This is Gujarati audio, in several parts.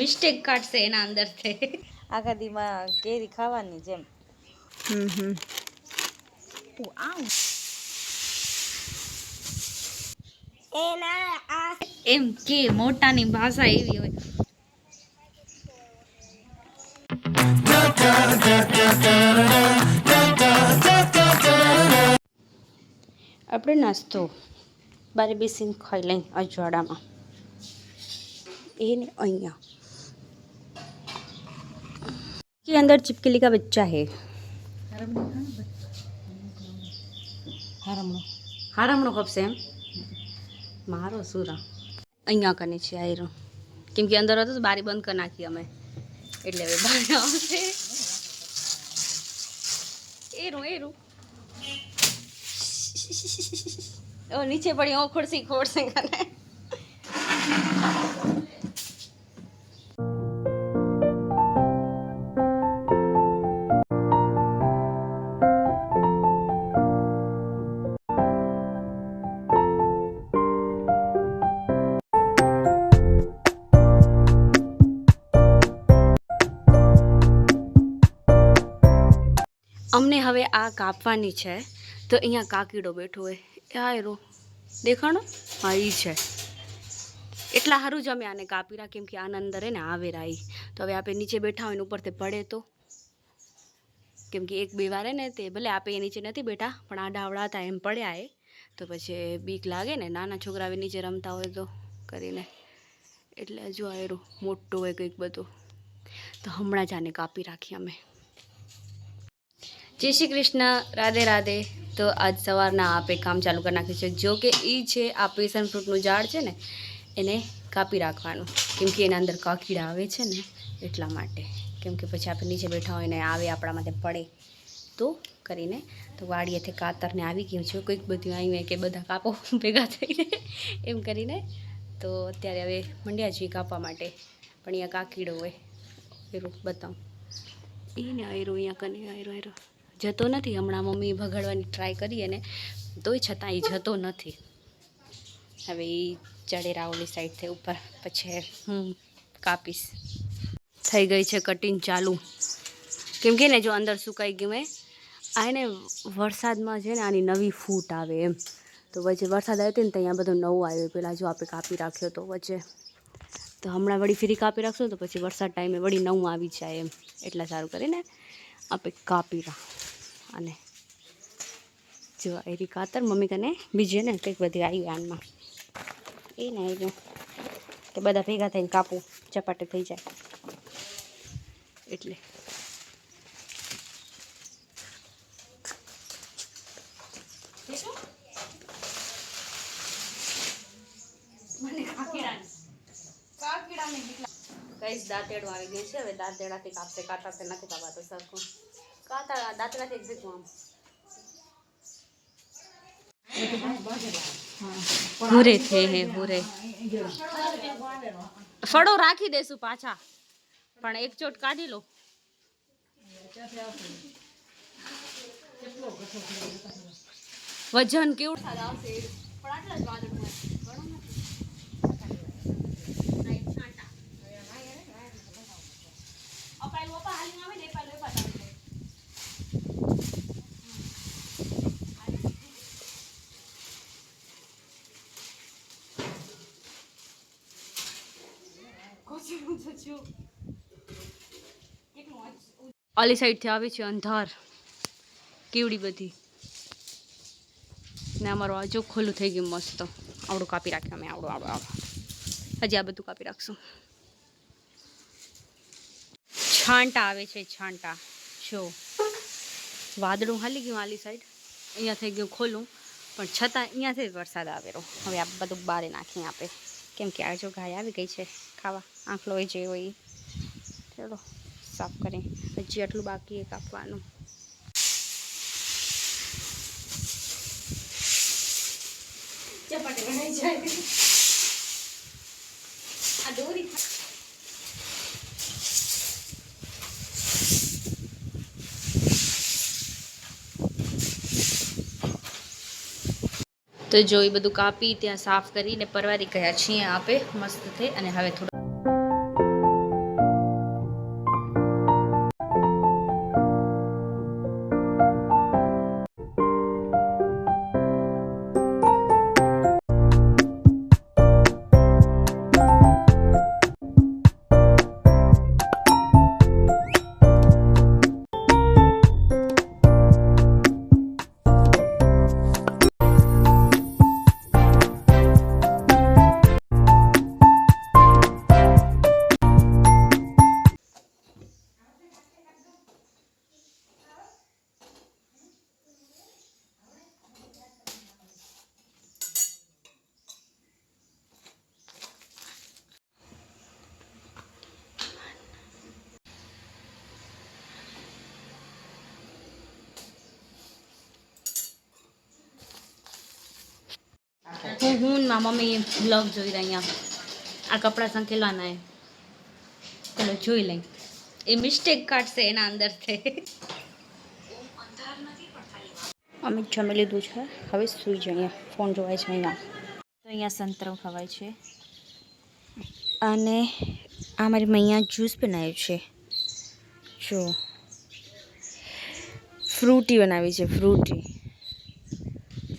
મિસ્ટેક કાઢશે એના અંદરથી આખા દીમાં કેરી ખાવાની જેમ. એમ કે મોટાની ભાષા એવી હોય. આપણે નાસ્તો બારે બેસીને ખાઈ લઈ અજવાડામાં એને અહીંયા के अंदर चिपकली का बच्चा है. हारमणो कब से मारो सूरा અહીંયા કને છે આયરો કેમ કે અંદર હતો તો બારી બંધ કરી નાખી અમે એટલે હવે બહાર આવશે. એરું ઓ નીચે પડી ઓ ખોડસી કને. અમને હવે આ કાપવાની છે તો અહીંયા કાકીડો બેઠો હોય યારો દેખાણો હા એ છે એટલા સારું જ અમે આને કાપી રહ્યા કેમ કે આના અંદર હે ને આવેરા આવી તો હવે આપણે નીચે બેઠા હોય ને ઉપરથી પડે તો કેમ કે એક બે વાર ને તે ભલે આપણે એ નીચે નથી બેઠા પણ આ ડાવડા હતા એમ પડ્યા એ તો પછી બીક લાગે ને નાના છોકરા નીચે રમતા હોય તો કરીને એટલે જો આયરું મોટું હોય કંઈક બધું તો હમણાં જ આને કાપી રાખી અમે. જય શ્રી કૃષ્ણ, રાધે રાધે. તો આજ સવારના આપે કામ ચાલુ કરી નાખ્યું છે જો કે એ છે આ પેશન ફ્રૂટનું ઝાડ છે ને એને કાપી રાખવાનું કેમ કે એના અંદર કાકીડા આવે છે ને એટલા માટે કેમ કે પછી આપણે નીચે બેઠા હોય ને આવે આપણા માટે પડે તો કરીને તો વાડીએથી કાતરને આવી ગયું છે કંઈક બધું આવી કે બધા કાપો ભેગા થઈને એમ કરીને તો અત્યારે હવે મંડ્યા છીએ કાપવા માટે પણ અહીંયા કાકીડો હોય એરું બતાવું એને આયરો અહીંયા કને આયરો જતો નથી. હમણાં મમ્મી ભગાડવાની ટ્રાય કરીએ ને તોય છતાં એ જતો નથી. હવે એ ચડેરા ઓલી સાઈડથી ઉપર પછી હું કાપીશ. થઈ ગઈ છે કટિંગ ચાલુ કેમ કે ને જો અંદર સુકાઈ ગયું મેં આ ને વરસાદમાં છે ને આની નવી ફૂટ આવે એમ તો વચ્ચે વરસાદ આવ્યો ને તો અહીંયા બધું નવું આવ્યું પહેલાં જો આપણે કાપી રાખ્યો તો વચ્ચે તો હમણાં વળી ફરી કાપી રાખશું તો પછી વરસાદ ટાઈમે વળી નવું આવી જાય એમ એટલા સારું કરીને આપણે કાપી રાખ. અને જો એરી કાતર મમ્મી કને બીજે ને કંઈક બધી આવી આનમાં એ ને આવ્યું કે બધા ભેગા થઈને કાપવું ચપાટે થઈ જાય એટલે કઈ દાંતેડું આવી ગયું છે હવે દાંતેડાથી કાપશે કાતરથી નથી કાપાતો સરખું દાંતડાથી એકઝેક્ટ આમ હુરે થે હે હુરે ફળો રાખી દેશું પાછા પણ એક ચોટ કાઢી લો. વજન કેવું આવશે પણ આટલા જ વાદળું ઓલી સાઈડથી આવી છે અંધાર કેવડી બધી ને અમારું આ જો ખોલું થઈ ગયું મસ્ત આવડું કાપી રાખ્યું અમે આવડું હજી આ બધું કાપી રાખશું. છાંટા આવે છે છાંટા જો વાદળું હાલી ગયું આલી સાઈડ અહીંયા થઈ ગયું ખોલું પણ છતાં અહીંયાથી વરસાદ આવેલો હવે આ બધું બારે નાખીએ આપે કેમ કે આ જો ગાય આવી ગઈ છે ખાવા આંખલો હોય જે હોય ચલો સાફ કરીએ હજી આટલું બાકી કાપવાનું. ચપાટી બનાવી જાય આ દોરી તો જો એ બધું કાપી ત્યાં સાફ કરીને પરવારી ગયા છીએ આપે મસ્ત થઈ અને હવે થોડું હું ને મારી મમ્મી બ્લોગ જોઈ રહ્યા આ કપડાં સંકેલવાના ચલો જોઈ લઈ એ મિસ્ટેક કાઢશે એના અંદરથી અમે જમી લીધું છે હવે સુઈ જઈએ ફોન જોવાય છે અહીંયા તો અહીંયા સંતરો ખવાય છે અને આ મારી મૈયા જ્યુસ બનાવ્યું છે જો ફ્રૂટી બનાવી છે ફ્રૂટી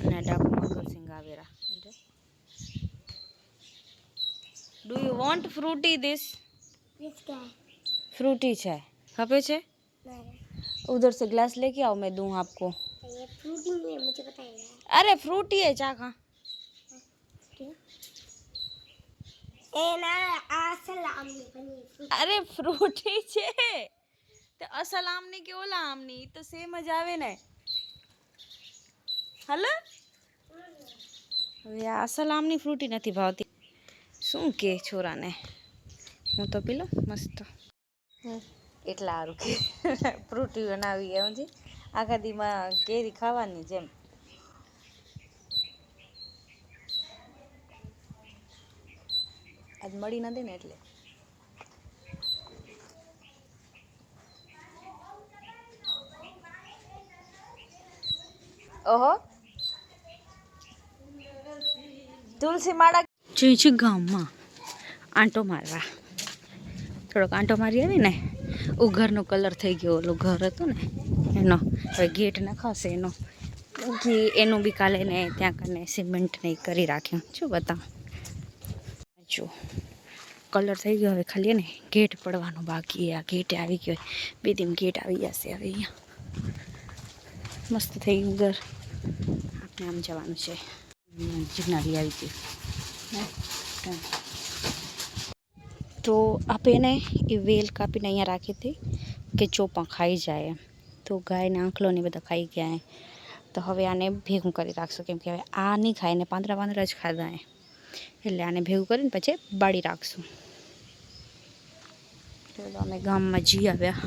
અને ડાબુ મંગલસિંહ આવેરા do you want Frooti this Frooti चाय खपे छे उधर से ग्लास लेके आओ मैं दूं आपको ये फ्रूटी नहीं है मुझे बताइए अरे फ्रूटी है चा खा ए ना असल आमनी बनी अरे फ्रूटी छे तो असल आमनी के ओला आमनी तो सेम ज आवे ने हलो હવે આ અસલ આમની ફ્રૂટી નથી ભાવતી શું કે છોરાને હું તો પી લો મસ્ત એટલા સારું કે ફ્રૂટી બનાવી એમ છે આખા દીમાં કેરી ખાવાની જેમ આજ મળી નથી ને એટલે ઓહો તુલસી માળા જઈ છે ગામમાં આંટો મારવા થોડોક આંટો મારી આવી ને ઘરનો કલર થઈ ગયો ઓલો ઘર હતું ને એનો હવે ગેટ નખાશે એનો કે એનું બી કાલે ને ત્યાં કને સિમેન્ટ ને કરી રાખ્યું શું બતાવું જો કલર થઈ ગયો હવે ખાલી ને ગેટ પડવાનો બાકી આ ગેટે આવી ગયો બે દિન ગેટ આવી જશે હવે અહીંયા મસ્ત થઈ ગયું ઘર આપણે આમ જવાનું છે જીજ્ઞારી આવી ગઈ તો આપણે એ વેલ કાપીને અહીંયા રાખી હતી કે ચોપા ખાઈ જાય તો ગાયને આંખલો ને બધા ખાઈ ગયા તો હવે આને ભેગું કરી રાખશું કેમ કે હવે આ નહીં ખાય ને પાંદરા જ ખાધા એટલે આને ભેગું કરીને પછી બાળી રાખશું તો અમે ગામમાં જી આવ્યા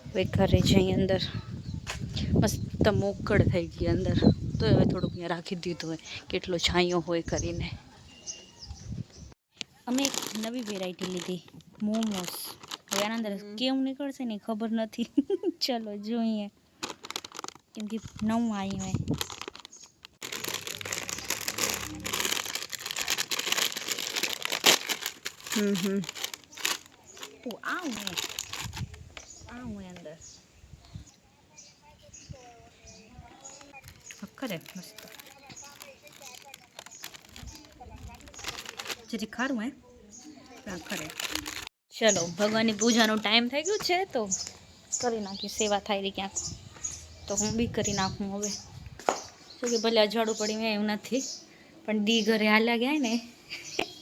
હવે ઘરે જઈ અંદર મસ્ત મોકળ થઈ ગઈ અંદર તો હવે થોડુંક અહીંયા રાખી દીધું હોય કેટલો છાંયો હોય કરીને અમે એક નવી વેરાયટી લીધી મોમોસ હવે આના અંદર કેવું નીકળશે ને ખબર નથી ચલો જોઈએ કેમ કે નવું આવ્યું હોય આવું અંદર ખરે મસ્ત જરી ખારું હે ખરે ચલો ભગવાનની પૂજાનો ટાઈમ થઈ ગયો છે તો કરી નાખી સેવા થાય રહી ક્યાંક તો હું બી કરી નાખું હવે શું કે ભલે અજવાળું પડી મેં એવું નથી પણ દી ઘરે હાલ્યા ગયા ને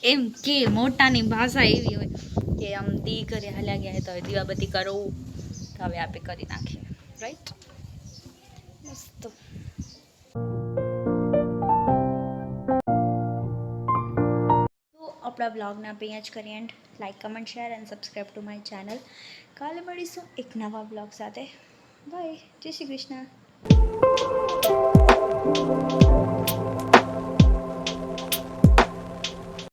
એમ કે મોટાની ભાષા એવી હોય કે આમ દી ઘરે હાલ્યા ગયા તો હવે દીવાબત્તી કરવું તો હવે આપણે કરી નાખીએ રાઈટ મસ્ત આપણા બ્લોગને આપણે અહીંયા જ કરીએ and like comment share and subscribe to my channel કાલે મળીશું એક નવા બ્લોગ સાથે બાય જય શ્રી કૃષ્ણ